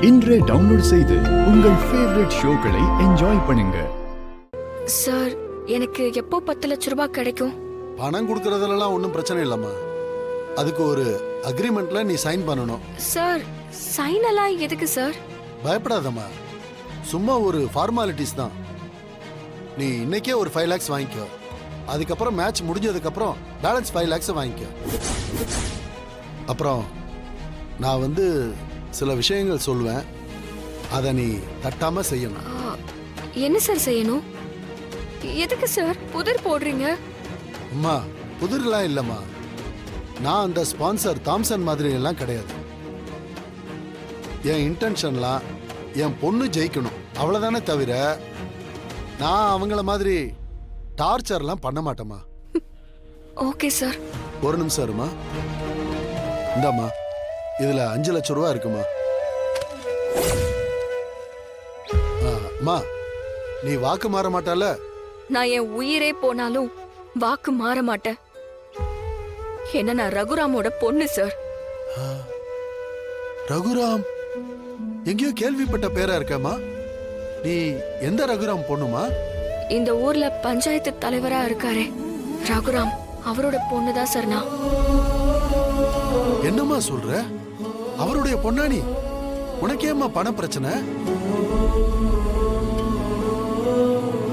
இன்றே டவுன்லோட் செய்து உங்கள் ஃபேவரட் ஷோக்களை என்ஜாய் பண்ணுங்க. சார், எனக்கு எப்போ 10 லட்ச ரூபாய் கிடைக்கும்? பணம் கொடுக்கறதுலாம் ஒன்றும் பிரச்சனை இல்லம்மா. அதுக்கு ஒரு அக்ரிமெண்ட்ல நீ சைன் பண்ணணும். சார், சைன் எல்லாம் எதுக்கு சார்? பயப்படாதம்மா, சும்மா ஒரு ஃபார்மாலிட்டிஸ் தான். நீ இன்னைக்கே ஒரு 5 lakhs வாங்கிக்கோ. அதுக்கப்புறம் மேட்ச் முடிஞ்சதுக்கு அப்புறம் பேலன்ஸ் 5 lakhs வாங்கிக்கோ. அப்புறம் நான் சில விஷயங்கள் சொல்லுவேன், அதை நீ தட்டாம செய்யணும். என்ன சார் செய்யணும்? எதுக்கு சார் புதிர் போடுறீங்க? அம்மா, புதிர்லாம் இல்லம்மா. நான் அந்த ஸ்பான்சர் தாம்சன் மாதிரி எல்லாம் கிடையாது. என் இன்டென்ஷன்லாம் என் பொண்ணு ஜெயிக்கணும், அவ்வளவுதானே தவிர நான் அவங்கள மாதிரி டார்ச்சர்லாம் பண்ண மாட்டேம்மா. Okay sir. ஒரு நிமிஷம் இருமா. இந்தாம்மா, இதுல 5 லட்சம் ரூபா இருக்குமா. அம்மா, நீ வாக்கு மாற மாட்டால? நான் என் உயிரே போனாலும் வாக்கு மாற மாட்டேன். என்ன, நான் ரகுராமோட பொண்ணு சார். ரகுராம்? எங்கேயோ கேள்விப்பட்ட பேரா இருக்கமா. நீ எந்த ரகுராம் பொண்ணுமா? இந்த ஊர்ல பஞ்சாயத்து தலைவரா இருக்காரே ரகுராம், அவரோட பொண்ணுதான் சார் நான். என்னம்மா சொல்ற? அவருடைய பொண்ணா நீ? உனக்கேம்மா பண பிரச்சனை?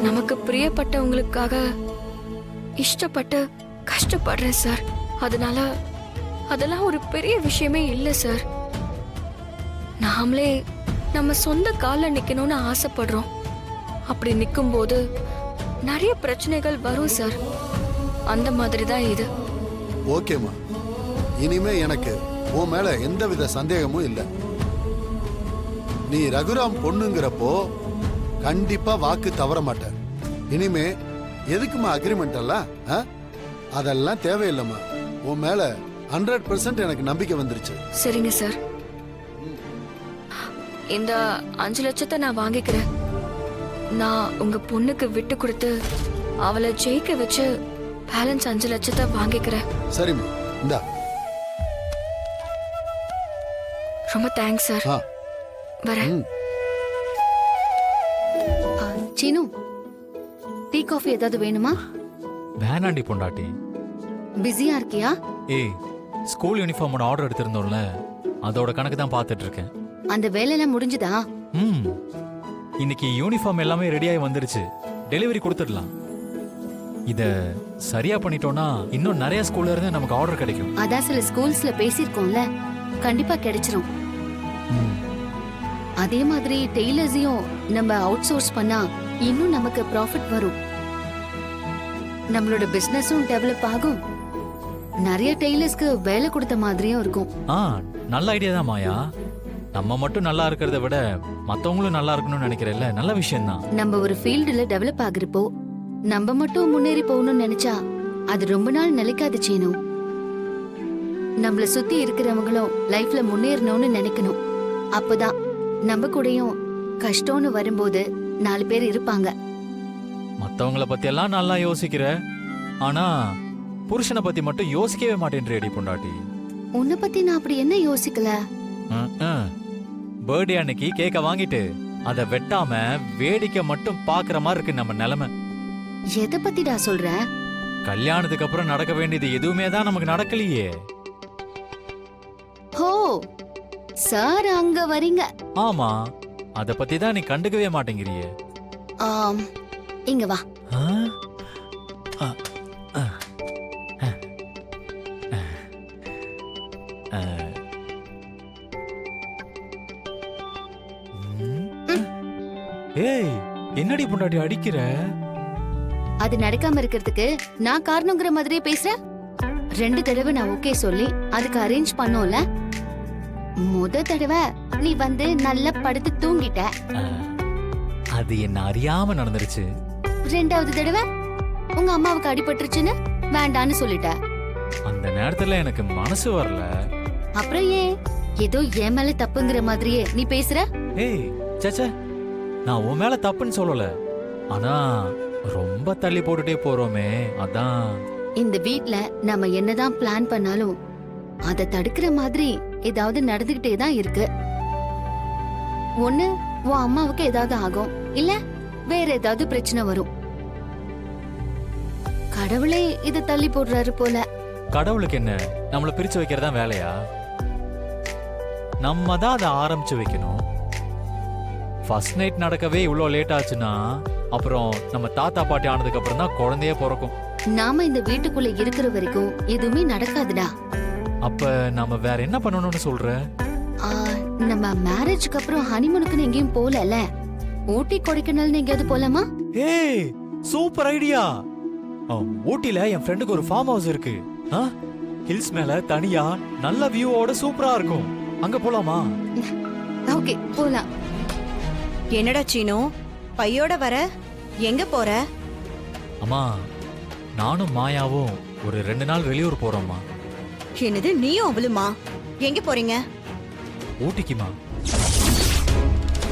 நமக்கு பிரியப்பட்டவங்களுக்காக இஷ்டப்பட்டு கஷ்டப்படுறேன் சார். அதனால அதெல்லாம் ஒரு பெரிய விஷயமே இல்லை சார். நாமளே நம்ம சொந்த கால்ல நிக்கணும்னு ஆசைப்படுறோம். அப்படி நிக்கும் போது நிறைய பிரச்சனைகள் வரும் சார். அந்த மாதிரி தான் இது. ஓகேம்மா, இனிமே எனக்கு உன் மேல எந்தவித சந்தேகமும் இல்லை. நீ ரகுராம் பொண்ணுங்கிறப்போ கண்டிப்பா வாக்கு தவற மாட்ட. இனிமே எதுக்குமா அக்ரிமெண்ட் எல்லாம்? அதெல்லாம் தேவையில்லைம்மா. உன் மேல 100% எனக்கு நம்பிக்கை வந்துருச்சு. சரிங்க சார், இந்த 5 லட்சத்தை நான் வாங்கிக்கிறேன். நான் உங்க பொண்ணுக்கு விட்டு கொடுத்து அவளை ஜெயிக்க வச்சு பேலன்ஸ் 5 லட்சத்தை வாங்கிக்கிறேன். சரிம்மா, இந்தா. ரொம்ப தேங்க்ஸ் சார். வரேன். சீனு, டீ காஃபி ஏதாவது வேணுமா? வேணாண்டி பொண்டாட்டி. பிஸியா இருக்கியா? ஏய், ஸ்கூல் யூனிஃபார்மோட ஆர்டர் எடுத்திருந்தோம்ல, அதோட கணக்கு தான் பார்த்துட்டு இருக்கேன். அந்த வேலையெல்லாம் முடிஞ்சுதா? இன்னைக்கு யூனிஃபார்ம் எல்லாமே ரெடியாகி வந்துருச்சு. டெலிவரி கொடுத்துடலாம். இத சரியா பண்ணிட்டோம்னா இன்னும் நிறைய ஸ்கூல்ல இருந்து நமக்கு ஆர்டர் கிடைக்கும். அதான் சில ஸ்கூல்ஸ்ல பேசியிருக்கோம்ல, கண்டிப்பா கிடைச்சிரும். அதே மாதிரி டெய்லர்ஸையும் நம்ம அவுட் சோர்ஸ் பண்ணா இன்னும் நமக்கு ப்ராஃபிட் வரும். நம்மளோட பிசினஸும் டெவலப் ஆகும். நிறைய டெய்லர்ஸ்க்கு வேலை கொடுத்த மாதிரியும் இருக்கும். நல்ல ஐடியா தான் மாயா. நம்ம மட்டும் நல்லா இருக்கிறத விட மத்தவங்களும் நல்லா இருக்கணும்னு நினைக்கிறேன்ல, நல்ல விஷயம் தான். நம்ம ஒரு ஃபீல்டுல டெவலப் ஆகுறப்போ நம்ம மட்டும் முன்னேறி போகணும்னு நினைச்சா அது ரொம்ப நாள் நிலைக்காது சீனு. நம்மள சுத்தி இருக்கிறவங்களும் லைஃப்ல முன்னேறணும்னு நினைக்கணும். அப்பதான் நம்ம கூடயும் கஷ்டம்னு வரும்போது 4 பேர் இருப்பாங்க. மத்தவங்கள பத்தி எல்லாம் நல்லா யோசிக்கிற, ஆனா புருஷனை பத்தி மட்டும் யோசிக்கவே மாட்டேன்றேடி பொண்டாட்டி. உன்னை பத்தி நான் அப்படி என்ன யோசிக்கல. பர்த்டே அன்னைக்கு கேக்க வாங்கிட்டு அதை வெட்டாம வேடிக்கை மட்டும் பாக்குற மாதிரி இருக்கு நம்ம நிலைமை. எதை பத்திடா சொல்ற? கல்யாணத்துக்கு அப்புறம் நடக்க வேண்டியது எதுவுமே தான் நமக்கு நடக்கலையே. ஹோ, சார் அங்க வரீங்க. ஆமா, அத பத்தி தான் நீ கண்டுக்கவே மாட்டேங்கிறியே. இங்க வா. ஏய், என்னடி பொண்டாட்டி அடிக்கிற? அது நடக்காம இருக்கிறதுக்கு நான் காரணங்கிற மாதிரியே பேசுறேன். 2 தடவை நான் ஓகே சொல்லி அதுக்கு அரேஞ்ச் பண்ணோம்ல. முத தடவை நீ நல்லா படுத்து தூங்கிட்ட. அது என்ன அறியாம நடந்துருச்சு. 2வது தடவை உங்க அம்மாவுக்கு அடிபட்டுருச்சுன்னு வேண்டான்னு சொல்லிட்ட. அந்த நேரத்துல எனக்கு மனசு வரல. அப்புறம் ஏன் ஏதோ என் மேல தப்புங்கிற மாதிரியே நீ பேசுற? ஏய் சச்ச, நான் உன் மேல தப்புன்னு சொல்லல. ஆனா ரொம்ப தள்ளி போட்டுட்டே போறோமே, அதான். இந்த வீட்ல நம்ம என்னதான் பிளான் பண்ணாலும் அதை தடுக்கிற மாதிரி ஏதாவது நடந்துகிட்டே தான் இருக்கு. ஒண்ணு உன் அம்மாவுக்கு ஏதாவது ஆகும், இல்ல வேற ஏதாவது பிரச்சனை வரும். கடவுளே இத தள்ளி போடுறாரு போல. கடவுளுக்கு என்ன நம்மள பிரிச்சு வைக்கிறதா வேலையா? நம்ம தான் அதை ஆரம்பிச்சு வைக்கணும். ஃபர்ஸ்ட் நைட் நடக்கவே இவ்வளோ லேட் ஆச்சுன்னா அப்புறம் நம்ம தாத்தா பாட்டி ஆனதுக்கு அப்புறம் தான் குழந்தையே பிறக்கும். நாம இந்த வீட்டுக்குள்ள இருக்கிற வரைக்கும் எதுவுமே நடக்காதுடா. அப்ப நாம வேற என்ன பண்ணணும்னு சொல்ற? ஆ, நம்ம மேரேஜ்க்கு அப்புறம் ஹனிமூனுக்குன்னு எங்கேயும் போலல. ஊட்டி கொடைக்கானல்னு எங்கேயாவது போலாமா? ஏய் சூப்பர் ஐடியா. ஊட்டில என் ஃப்ரெண்டுக்கு ஒரு ஃபார்ம் ஹவுஸ் இருக்கு. ஹில்ஸ் மேல தனியா நல்ல வியூவோட சூப்பரா இருக்கும். அங்க போலாமா? ஓகே, போலாம். என்னடா சீனு, பையோட வர? எங்க போற? அம்மா, நானும் மாயாவும் ஒரு 2 நாள் வெளியூர் போறோம்மா. என்னது, நீயும் அவளுமா? எங்க போறீங்க? ஊட்டிக்குமா.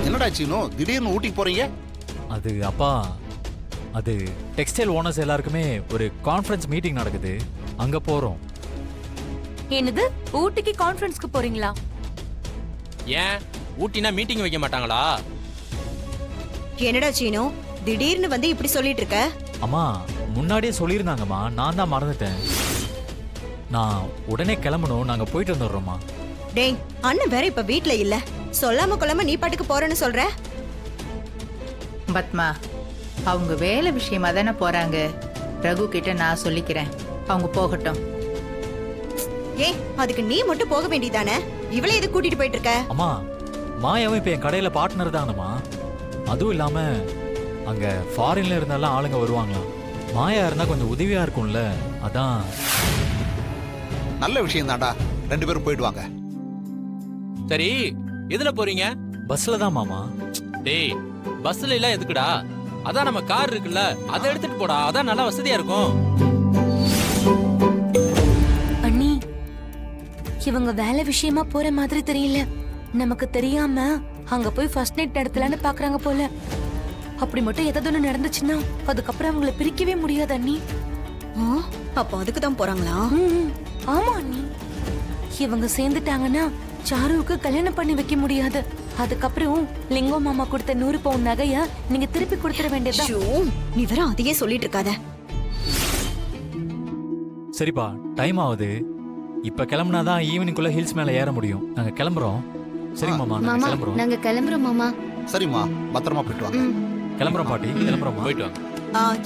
என்னடா சீனு திடீர்னு ஊட்டிக்கு போறீங்க? அது அப்பா, அது டெக்ஸ்டைல் ஓனர்ஸ் எல்லாருக்குமே ஒரு கான்ஃபரன்ஸ் மீட்டிங் நடக்குது, அங்க போறோம். என்னது, ஊட்டிக்கு கான்ஃபரன்ஸ்க்கு போறீங்களா? ஏன் ஊட்டினா மீட்டிங் வைக்க மாட்டாங்களா? என்னடா சீனு, திடீர்னு வந்து இப்படி சொல்லிட்டு இருக்க? அம்மா, முன்னாடியே சொல்லியிருந்தாங்கம்மா, நான் தான் மறந்துட்டேன். நான் உடனே கிளம்பணும், நாங்க போயிட்டு வந்துடுறோம்மா. டேய், அண்ணன் வேற இப்ப வீட்ல இல்ல, சொல்லாம கொள்ளாம நீ பாட்டுக்கு போறேன்னு சொல்ற? பத்மா, அவங்க வேலை விஷயமா தானே போறாங்க. ரகு கிட்ட நான் சொல்லிக்கிறேன், அவங்க போகட்டும். ஏய், அதுக்கு நீ மட்டும் போக வேண்டியதானே? இவளை எது கூட்டிட்டு போயிட்டு இருக்க? அம்மா, மாயாவும் இப்ப என் கடையில பார்ட்னர் தானம்மா. அதுவும் இல்லாம அங்க ஃபாரின்ல இருந்தாலும் ஆளுங்க வருவாங்களாம். மாயா இருந்தா கொஞ்சம் உதவியா இருக்கும்ல, அதான். நல்ல விஷயம் தான்டா, 2 பேரும் போயிட்டு வாங்க. சரி, எதுல போறீங்க? பஸ்ல தான் மாமா. டேய், பஸ்ல எல்லாம் எதுக்குடா? அதான் நம்ம கார் இருக்குல்ல, அதை எடுத்துட்டு போடா, அதான் நல்லா வசதியா இருக்கும். அண்ணி, இவங்க வேலை விஷயமா போற மாதிரி தெரியல. நமக்கு தெரியாம அங்க போய் ஃபர்ஸ்ட் நைட் நடத்தலான்னு பாக்குறாங்க போல. அப்படி மட்டும் ஏதாவது ஒண்ணு நடந்துச்சுன்னா அதுக்கப்புறம் அவங்கள பிரிக்கவே முடியாது அண்ணி. அப்போ அதுக்கு தான் போறாங்களா? ஆமா அண்ணி, இவங்க சேர்ந்துட்டாங்கன்னா சாருவுக்கு கல்யாணம் பண்ணி வைக்க முடியாது. அதுக்கப்புறம் லிங்கம் மாமா கொடுத்த 100 பவுன் நகைய நீங்க திருப்பி கொடுத்துட வேண்டியதா. நீ வேற அதையே சொல்லிட்டு இருக்காத. சரிப்பா, டைம் ஆகுது. இப்ப கிளம்புனாதான் ஈவினிங்குள்ள ஹில்ஸ் மேல ஏற முடியும். நாங்க கிளம்புறோம். சரிங்க மாமா, நாங்க மாமா, கிளம்புறோம். நாங்க கிளம்புறோம் மாமா. சரிம்மா, பத்திரமா போயிட்டு வாங்க. கிளம்புறோம் பாட்டி, கிளம்புறோம். போயிட்டு வாங்க.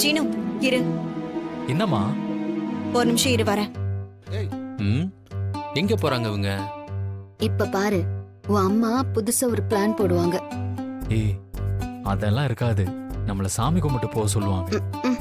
சீனு இரு, என்னம்மா? ஒரு நிமிஷம் இரு, வரேன். ம், எங்க போறாங்க இவங்க? இப்ப பாரு, உன் அம்மா புதுசா ஒரு பிளான் போடுவாங்க. ஏய், அதெல்லாம் இருக்காது. நம்மள சாமி கும்பிட்டு போக சொல்லுவாங்க. ம், ம்.